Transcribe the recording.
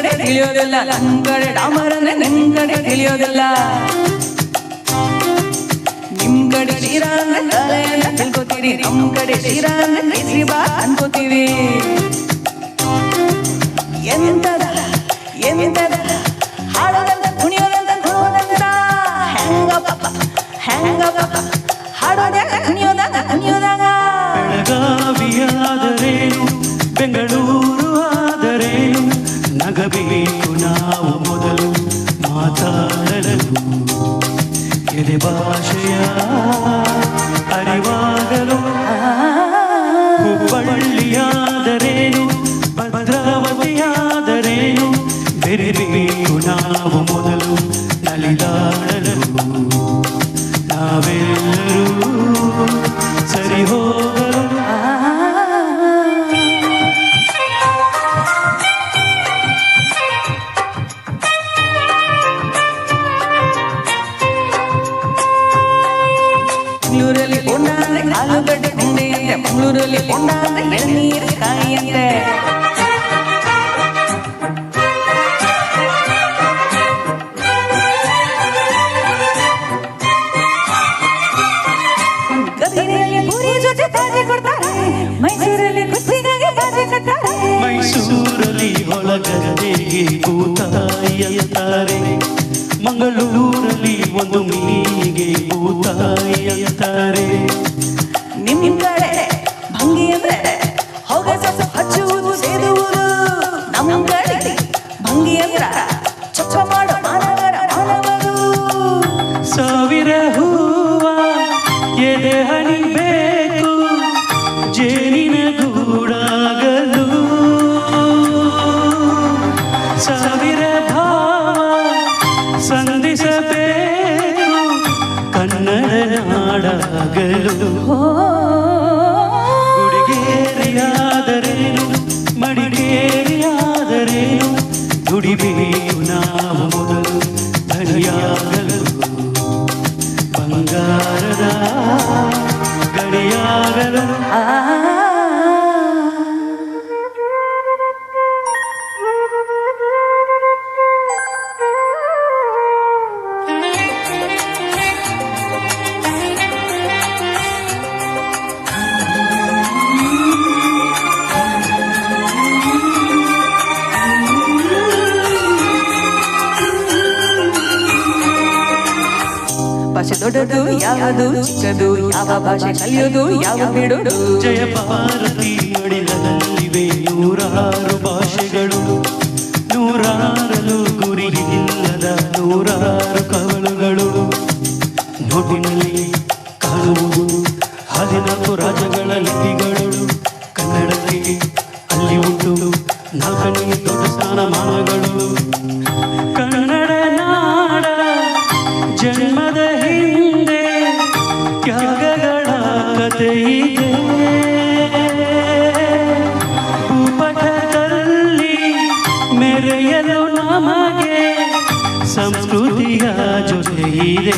ಕಡೆ ತಿಳಿಯೋದಿಲ್ಲ ನನ್ ಕಡೆ ಡಾಮರ್ ಅಂದ್ರೆ ನಿಮ್ ಕಡೆ ತಿಳಿಯೋದಿಲ್ಲ ನಿಮ್ ಕಡೆ ಶ್ರೀರಾ ಅಂದ್ರೆ ಕಲೆ ಅಂತ ತಿಳ್ಕೊತೀರಿ ನಮ್ ಕಡೆ ಶ್ರೀರಾ ಅಂದ್ರೆ ಕೇಸರಿ ಬಾತ್ ಅನ್ಕೋತೀವಿ ಎಂತದ ಎಂತದ ಹಾಡೋದಂತ ಕುಣಿಯೋದಂತ ನೋಡೋದಂತ ಹೆಂಗಪ್ಪ ಹಾಡೋದಾಗ ಕುಣಿಯೋದಾಗ ಬೆಳಗಾವಿಯಾದರೇನು ಬೆಂಗಳೂರು ಆದರೇನು ನಗಬೇಕು ನಾವು ಮೊದಲು ಮಾತಾಡಲು ಎದೆ ಭಾಷೆಯ ಅರಿವಾಗಲು ಹುಬ್ಬಳ್ಳಿಯಾದರೇನು ಭದ್ರಾವತಿಯಾದರೇನು ಬೆರೆಬೇಕು ನಾವು ಮೊದಲು ನಲಿದಾಡಲು ನಾವೆಲ್ಲರೂ ಸರಿ ಹೋಗಲು ಮಂಗಳೂರಲ್ಲಿ ಕೊಂಡ ಅಂದ್ರೆ ಆಲೂಗಡ್ಡೆ ಉಂಡೆ ಅಂತೆ ಮಂಗಳೂರಲ್ಲಿ ಕೊಂಡ ಅಂದ್ರೆ ಎಳ್ನೀರು ಕಾಯಿ ಅಂತೆ ಗದಗಿನಲ್ಲಿ ಪೂರಿ ಜೊತೆ ಬಾಜಿ ಕೊಡ್ತಾರೆ ಮೈಸೂರಲ್ಲಿ ಕುಸ್ತಿಗಾಗಿ ಬಾಜಿ ಕಟ್ತಾರೆ ಮೈಸೂರಲ್ಲಿ ಹೊಲಗದ್ದೆಗೆ ಭೂತಾಯಿ ಅಂತಾರೆ ಮಂಗಳೂರಲ್ಲಿ ಒಂದು ಮೀನಿಗೆ ಭೂತಾಯಿ ಅಂತಾರೆ ನಿಮ್ ಕಡೆ ಭಂಗಿ ಅಂದ್ರೆ ಹೊಗಸ ಹಚ್ಚುವುದು ಸೇದುವುದು ನಮ್ ಕಡೆ ಭಂಗಿ ಅಂದ್ರ ಚೊಚ್ಚ ಮಾಡೋ ಮಾನವರು ಸಾವಿರ ಹೂವ ಎದೆ ಹಣಿಬೇಕು ಜೇನಿನ ಗೂಡಾಗಲು ಸಾವಿರ ಭಾವ ಸಂಧಿಸಬೇಕು ಕನ್ನಡ ನಾಡಾಗಲು ಗುಡಿಗೇರಿಯಾದರೇನು ಮಡಿಗೇರಿಯಾದರೇನು ದುಡಿಬೇಕು ನಾವು ಮೊದಲು ಧನಿಯಾಗಲು ಬಂಗಾರದ ಗಡಿಯಾಗಲು ಭಾಷೆ ದೊಡ್ಡದು ಯಾವುದು ಚಿಕ್ಕದು ಯಾವ ಭಾಷೆ ಕಲಿಯೋದು ಯಾವ ಬಿಡೋದು ಜಯ ಭಾರತಿ ಮಡಿಲಲ್ಲಿವೆ ನೂರಾರು ಭಾಷೆಗಳು ನೂರಾರಲು ಗುರಿ ಇಲ್ಲದ ನೂರಾರು ಕವಲುಗಳು ನೋಟಿನಲ್ಲಿ ಕಾಣುವುದು 14 ರಾಜ್ಯಗಳ ಲಿಪಿಗಳು ಕನ್ನಡಕ್ಕೆ ಅಲ್ಲಿ ಉಂಟು 4ನೇ ದೊಡ್ಡ ಸ್ಥಾನಮಾನಗಳು ಕನ್ನಡ ನಾಡ ಜನ್ಮದ ಹಿಂದೆ ತ್ಯಾಗಗಳ ಕಥೆ ಇದೆ ಭೂಪಟದಲ್ಲಿ ಮೆರೆಯಲು ನಮಗೆ ಸಂಸ್ಕೃತಿಯ ಜೊತೆ ಇದೆ